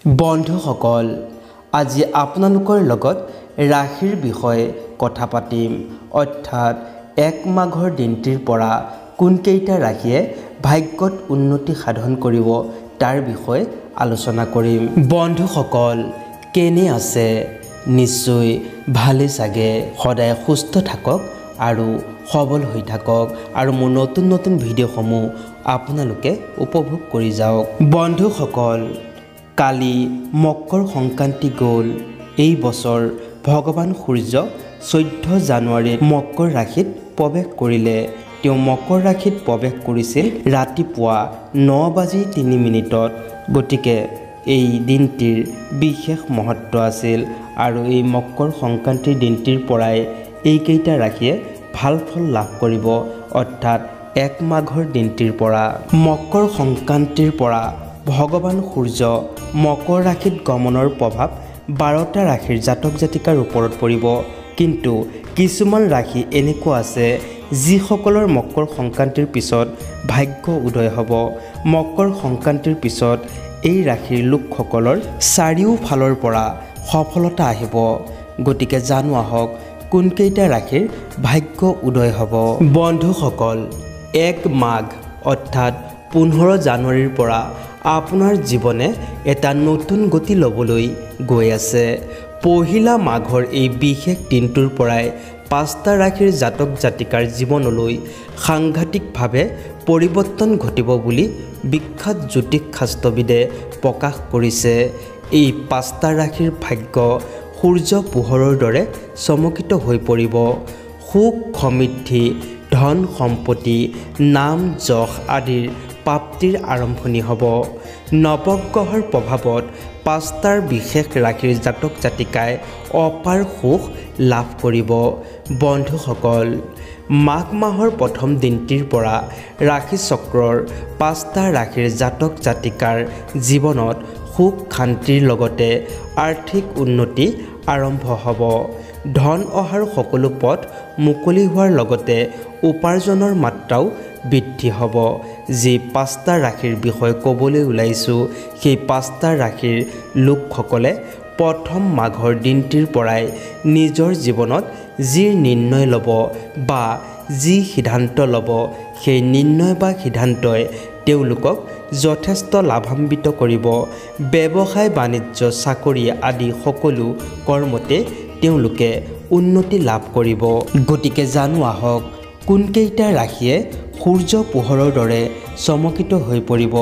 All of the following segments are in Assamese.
বন্ধুসকল, আজি আপোনালোকৰ লগত ৰাশিৰ বিষয়ে কথা পাতিম। অৰ্থাৎ 1 মাঘৰ দিনটিৰ পৰা কোনকেইটা ৰাশিয়ে ভাগ্যত উন্নতি সাধন কৰিব তাৰ বিষয়ে আলোচনা কৰিম। বন্ধুসকল, কেনে আছে? নিশ্চয় ভালে চাগে। সদায় সুস্থ থাকক আৰু সবল হৈ থাকক আৰু মোৰ নতুন নতুন ভিডিঅ'সমূহ আপোনালোকে উপভোগ কৰি যাওক। বন্ধুসকল, কালি মকৰ সংক্ৰান্তি গ'ল। এই বছৰ ভগৱান সূৰ্য 14 জানুৱাৰীত মকৰ ৰাশিত প্ৰৱেশ কৰিলে। তেওঁ মকৰ ৰাশিত প্ৰৱেশ কৰিছিল ৰাতিপুৱা 9:03। গতিকে এই দিনটিৰ বিশেষ মহত্ব আছিল আৰু এই মকৰ সংক্ৰান্তিৰ দিনটিৰ পৰাই এইকেইটা ৰাশিয়ে ভাল ফল লাভ কৰিব। অৰ্থাৎ 1 মাঘৰ দিনটিৰ পৰা মকৰ সংক্ৰান্তিৰ পৰা ভগৱান সূৰ্য মকৰ ৰাশিত গমনৰ প্ৰভাৱ 12টা ৰাশিৰ জাতক জাতিকাৰ ওপৰত পৰিব। কিন্তু কিছুমান ৰাশি এনেকুৱা আছে যিসকলৰ মকৰ সংক্ৰান্তিৰ পিছত ভাগ্য উদয় হ'ব। মকৰ সংক্ৰান্তিৰ পিছত এই ৰাশিৰ লোকসকলৰ চাৰিওফালৰ পৰা সফলতা আহিব। গতিকে জানো আহক কোনকেইটা ৰাশিৰ ভাগ্য উদয় হ'ব। বন্ধুসকল, 1 মাঘ অৰ্থাৎ 15 জানুৱাৰীৰ পৰা আপোনাৰ জীৱনে এটা নতুন গতি ল'বলৈ গৈ আছে। পহিলা মাঘৰ এই বিশেষ দিনটোৰ পৰাই 5টা ৰাশিৰ জাতক জাতিকাৰ জীৱনলৈ সাংঘাতিকভাৱে পৰিৱৰ্তন ঘটিব বুলি বিখ্যাত জ্যোতিষ শাস্ত্ৰবিদে প্ৰকাশ কৰিছে। এই 5টা ৰাশিৰ ভাগ্য সূৰ্য পোহৰৰ দৰে চমকিত হৈ পৰিব। সুখ সমৃদ্ধি, ধন সম্পত্তি, নাম যশ আদিৰ প্ৰাপ্তিৰ আৰম্ভণি হ'ব। নৱগ্ৰহৰ প্ৰভাৱত 5টাৰ বিশেষ ৰাশিৰ জাতক জাতিকাই অপাৰ সুখ লাভ কৰিব। বন্ধুসকল, মাঘ মাহৰ প্ৰথম দিনটিৰ পৰা ৰাশিচক্ৰৰ 5টা ৰাশিৰ জাতক জাতিকাৰ জীৱনত সুখ শান্তিৰ লগতে আৰ্থিক উন্নতি আৰম্ভ হ'ব। ধন অহাৰ সকলো পথ মুকলি হোৱাৰ লগতে উপাৰ্জনৰ মাত্ৰাও বৃদ্ধি হ'ব। যি 5টা ৰাশিৰ বিষয়ে ক'বলৈ ওলাইছোঁ, সেই 5টা ৰাশিৰ লোকসকলে প্ৰথম মাঘৰ দিনটিৰ পৰাই নিজৰ জীৱনত যি নিৰ্ণয় ল'ব বা যি সিদ্ধান্ত ল'ব, সেই নিৰ্ণয় বা সিদ্ধান্তই তেওঁলোকক যথেষ্ট লাভান্বিত কৰিব। ব্যৱসায় বাণিজ্য চাকৰি আদি সকলো কৰ্মতে তেওঁলোকে উন্নতি লাভ কৰিব। গতিকে জানো আহক কোনকেইটা ৰাশিয়ে সূৰ্য পোহৰৰ দৰে চমকিত হৈ পৰিব।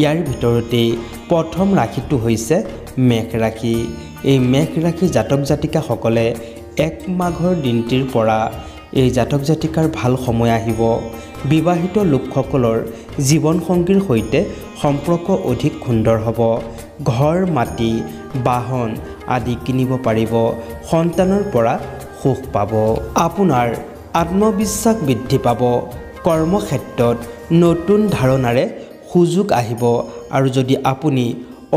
ইয়াৰ ভিতৰতেই প্ৰথম ৰাশিটো হৈছে মেষ ৰাশি। এই মেষ ৰাশি জাতক জাতিকাসকলে 1 মাঘৰ দিনটিৰ পৰা এই জাতক জাতিকাৰ ভাল সময় আহিব। বিবাহিত লোকসকলৰ জীৱনসংগীৰ সৈতে সম্পৰ্ক অধিক সুন্দৰ হ'ব। ঘৰ মাটি বাহন আদি কিনিব পাৰিব। সন্তানৰ পৰা সুখ পাব। আপোনাৰ আত্মবিশ্বাস বৃদ্ধি পাব। কৰ্মক্ষেত্ৰত নতুন ধাৰণাৰে সুযোগ আহিব আৰু যদি আপুনি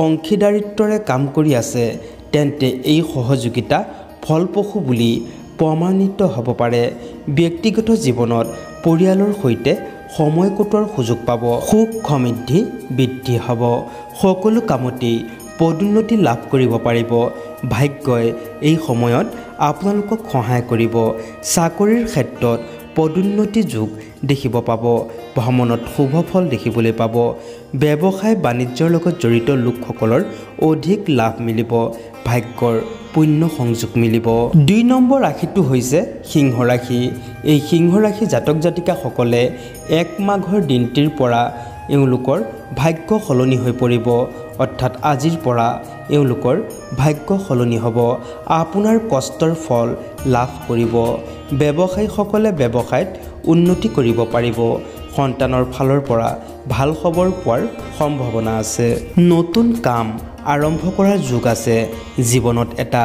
অংশীদাৰিত্বৰে কাম কৰি আছে তেন্তে এই সহযোগিতা ফলপ্ৰসূ বুলি প্ৰমাণিত হ'ব পাৰে। ব্যক্তিগত জীৱনত পৰিয়ালৰ সৈতে সময় কটোৱাৰ সুযোগ পাব। সুখ সমৃদ্ধি বৃদ্ধি হ'ব। সকলো কামতেই পদোন্নতি লাভ কৰিব পাৰিব। ভাগ্যই এই সময়ত আপোনালোকক সহায় কৰিব। চাকৰিৰ ক্ষেত্ৰত পদোন্নতি যোগ দেখিব পাব। ভ্ৰমণত শুভ ফল দেখিবলৈ পাব। ব্যৱসায় বাণিজ্যৰ লগত জড়িত লোকসকলৰ অধিক লাভ মিলিব। ভাগ্যৰ পুণ্য সংযোগ মিলিব। 2 নম্বৰ ৰাশিটো হৈছে সিংহ ৰাশি। এই সিংহ ৰাশি জাতক জাতিকাসকলে 1 মাঘৰ দিনটিৰ পৰা এওঁলোকৰ ভাগ্য সলনি হৈ পৰিব। অৰ্থাৎ আজিৰ পৰা এওঁলোকৰ ভাগ্য সলনি হ'ব। আপোনাৰ কষ্টৰ ফল লাভ কৰিব। ব্যৱসায়ীসকলে ব্যৱসায়ত উন্নতি কৰিব পাৰিব। সন্তানৰ ফালৰ পৰা ভাল খবৰ পোৱাৰ সম্ভাৱনা আছে। নতুন কাম আৰম্ভ কৰাৰ যোগ আছে। জীৱনত এটা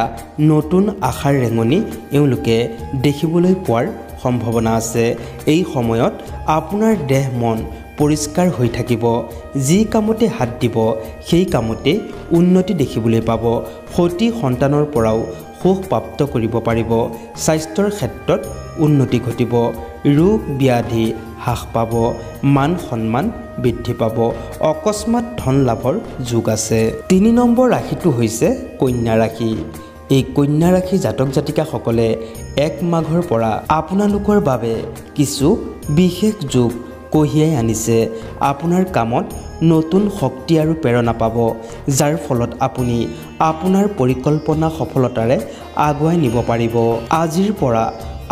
নতুন আশাৰ ৰেঙনি এওঁলোকে দেখিবলৈ পোৱাৰ সম্ভাৱনা আছে। এই সময়ত আপোনাৰ দেহ মন পৰিষ্কাৰ হৈ থাকিব। যি কামতে হাত দিব সেই কামতে উন্নতি দেখিবলৈ পাব। সতি সন্তানৰ পৰাও সুখ প্ৰাপ্ত কৰিব পাৰিব। স্বাস্থ্যৰ ক্ষেত্ৰত উন্নতি ঘটিব। ৰোগ ব্যাধি হ্ৰাস পাব, মান সন্মান বৃদ্ধি পাব, অকস্মাত ধন লাভৰ যোগ আছে। 3 নম্বৰ ৰাশিটো হৈছে কন্যা ৰাশি। এই কন্যা ৰাশি জাতক জাতিকাসকলে 1 মাঘৰ পৰা আপোনালোকৰ বাবে কিছু বিশেষ যোগ কঢ়িয়াই আনিছে। আপোনাৰ কামত নতুন শক্তি আৰু প্ৰেৰণা পাব, যাৰ ফলত আপুনি আপোনাৰ পৰিকল্পনা সফলতাৰে আগুৱাই নিব পাৰিব। আজিৰ পৰা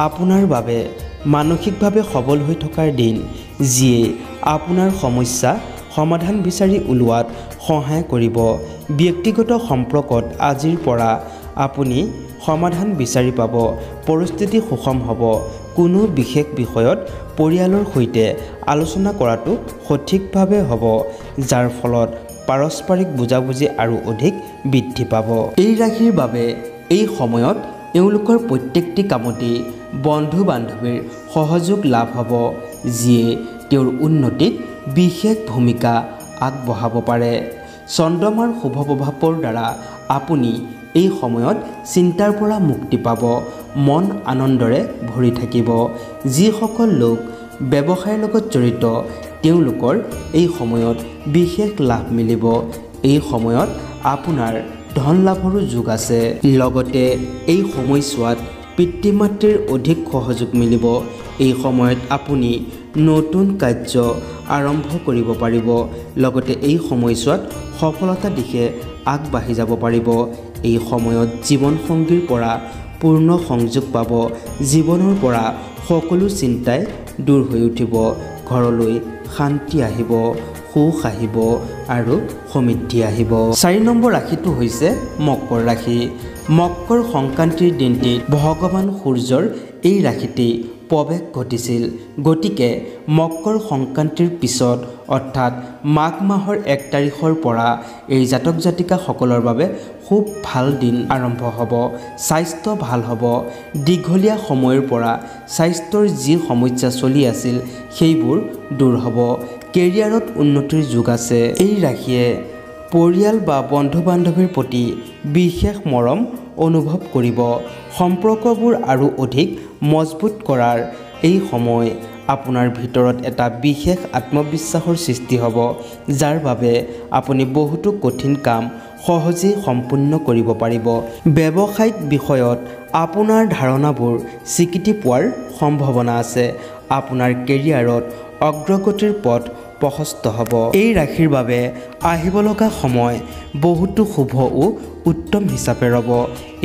আপোনাৰ বাবে মানসিকভাৱে সবল হৈ থকাৰ দিন, যিয়ে আপোনাৰ সমস্যা সমাধান বিচাৰি উলিওৱাত সহায় কৰিব। ব্যক্তিগত সম্পৰ্কত আজিৰ পৰা আপুনি সমাধান বিচাৰি পাব, পৰিস্থিতি সুষম হ'ব। কোনো বিশেষ বিষয়ত পৰিয়ালৰ সৈতে আলোচনা কৰাটো সঠিকভাৱে হ'ব, যাৰ ফলত পাৰস্পৰিক বুজাবুজি আৰু অধিক বৃদ্ধি পাব। এই ৰাশিৰ বাবে এই সময়ত এওঁলোকৰ প্ৰত্যেকটি কামতেই বন্ধু বান্ধৱীৰ সহযোগ লাভ হ'ব, যিয়ে তেওঁৰ উন্নতিত বিশেষ ভূমিকা আগবঢ়াব পাৰে। চন্দ্ৰমাৰ শুভ প্ৰভাৱৰ দ্বাৰা আপুনি এই সময়ত চিন্তাৰ পৰা মুক্তি পাব, মন আনন্দৰে ভৰি থাকিব। যিসকল লোক ব্যৱসায়ৰ লগত জড়িত তেওঁলোকৰ এই সময়ত বিশেষ লাভ মিলিব। এই সময়ত আপোনাৰ ধন লাভৰো যোগ আছে। লগতে এই সময়ছোৱাত পিতৃ মাতৃৰ অধিক সহযোগ মিলিব। এই সময়ত আপুনি নতুন কাৰ্য আৰম্ভ কৰিব পাৰিব। লগতে এই সময়ছোৱাত সফলতাৰ দিশে আগবাঢ়ি যাব পাৰিব। এই সময়ত জীৱনসংগীৰ পৰা পূৰ্ণ সংযোগ পাব। জীৱনৰ পৰা সকলো চিন্তাই দূৰ হৈ উঠিব। ঘৰলৈ শান্তি আহিব, সুখ আহিব আৰু সমৃদ্ধি আহিব। 4 নম্বৰ ৰাশিটো হৈছে মকৰ ৰাশি। মকৰ সংক্ৰান্তিৰ দিনটিত ভগৱান সূৰ্যৰ এই ৰাশিতেই প্ৰৱেশ ঘটিছিল। গতিকে মকৰ সংক্ৰান্তিৰ পিছত অৰ্থাৎ মাঘ মাহৰ 1 তাৰিখৰ পৰা এই জাতক জাতিকাসকলৰ বাবে খুব ভাল দিন আৰম্ভ হ'ব। স্বাস্থ্য ভাল হ'ব। দীঘলীয়া সময়ৰ পৰা স্বাস্থ্যৰ যি সমস্যা চলি আছিল সেইবোৰ দূৰ হ'ব। কেৰিয়াৰত উন্নতিৰ যোগ আছে। এই ৰাশিয়ে পৰিয়াল বা বন্ধু বান্ধৱীৰ প্ৰতি বিশেষ মৰম অনুভৱ কৰিব। সম্পৰ্কবোৰ আৰু অধিক মজবুত কৰাৰ এই সময় আপোনাৰ ভিতৰত এটা বিশেষ আত্মবিশ্বাসৰ সৃষ্টি হ'ব, যাৰ বাবে আপুনি বহুতো কঠিন কাম সহজেই সম্পূৰ্ণ কৰিব পাৰিব। ব্যৱসায়িক বিষয়ত আপোনাৰ ধাৰণাবোৰ স্বীকৃতি পোৱাৰ সম্ভাৱনা আছে। আপোনাৰ কেৰিয়াৰত অগ্ৰগতিৰ পথ প্ৰশস্ত হ'ব। এই ৰাশিৰ বাবে আহিব লগা সময় বহুতো শুভ ও উত্তম হিচাপে ৰ'ব।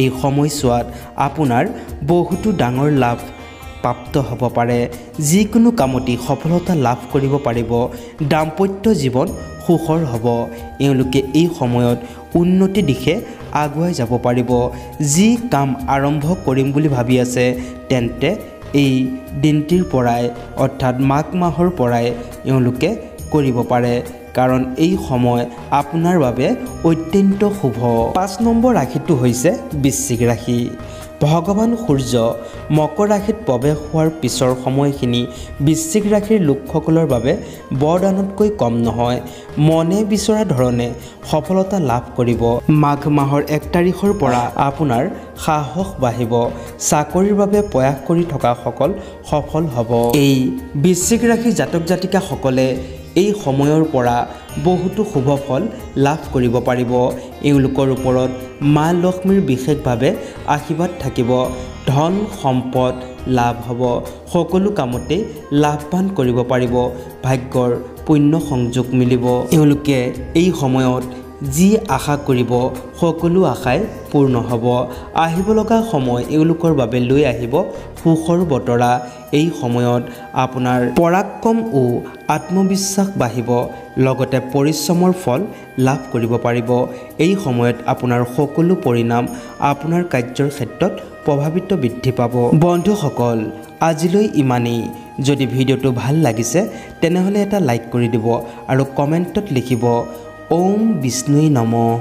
এই সময়ছোৱাত আপোনাৰ বহুতো ডাঙৰ লাভ প্ৰাপ্ত হ'ব পাৰে। যিকোনো কামতেই সফলতা লাভ কৰিব পাৰিব। দাম্পত্য জীৱন সুখৰ হ'ব। এওঁলোকে এই সময়ত উন্নতিৰ দিশে আগুৱাই যাব পাৰিব। যি কাম আৰম্ভ কৰিম বুলি ভাবি আছে তেন্তে এই দিনটিৰ পৰাই অৰ্থাৎ মাঘ মাহৰ পৰাই এওঁলোকে কৰিব পাৰে, কাৰণ এই সময় আপোনাৰ বাবে অত্যন্ত শুভ। 5 নম্বৰ ৰাশিটো হৈছে বৃশ্চিক ৰাশি। ভগৱান সূৰ্য মকৰ ৰাশিত প্ৰৱেশ হোৱাৰ পিছৰ সময়খিনি বৃশ্চিক ৰাশিৰ লোকসকলৰ বাবে বৰদানতকৈ কম নহয়। মনে বিচৰা ধৰণে সফলতা লাভ কৰিব। মাঘ মাহৰ 1 তাৰিখৰ পৰা আপোনাৰ সাহস বাঢ়িব। চাকৰিৰ বাবে প্ৰয়াস কৰি থকাসকল সফল হ'ব। এই বৃশ্চিক ৰাশি জাতক জাতিকাসকলে এই সময়ৰ পৰা বহুতো শুভ ফল লাভ কৰিব পাৰিব। এওঁলোকৰ ওপৰত মা লক্ষ্মীৰ বিশেষভাৱে আশীৰ্বাদ থাকিব। ধন সম্পদ লাভ হ'ব। সকলো কামতে লাভৱান কৰিব পাৰিব। ভাগ্যৰ পুণ্য সংযোগ মিলিব। এওঁলোকে এই সময়ত যি আশা কৰিব সকলো আশাই পূৰ্ণ হ'ব। আহিব লগা সময় এওঁলোকৰ বাবে লৈ আহিব সুখৰ বতৰা। এই সময়ত আপোনাৰ পৰাক্ৰম ও আত্মবিশ্বাস বাঢ়িব। লগতে পৰিশ্ৰমৰ ফল লাভ কৰিব পাৰিব। এই সময়ত আপোনাৰ সকলো পৰিণাম আপোনাৰ কাৰ্যৰ ক্ষেত্ৰত প্ৰভাৱিত বৃদ্ধি পাব। বন্ধুসকল, আজিলৈ ইমানেই। যদি ভিডিঅ'টো ভাল লাগিছে তেনেহ'লে এটা লাইক কৰি দিব আৰু কমেণ্টত লিখিব ওম বিষ্ণুই নমঃ।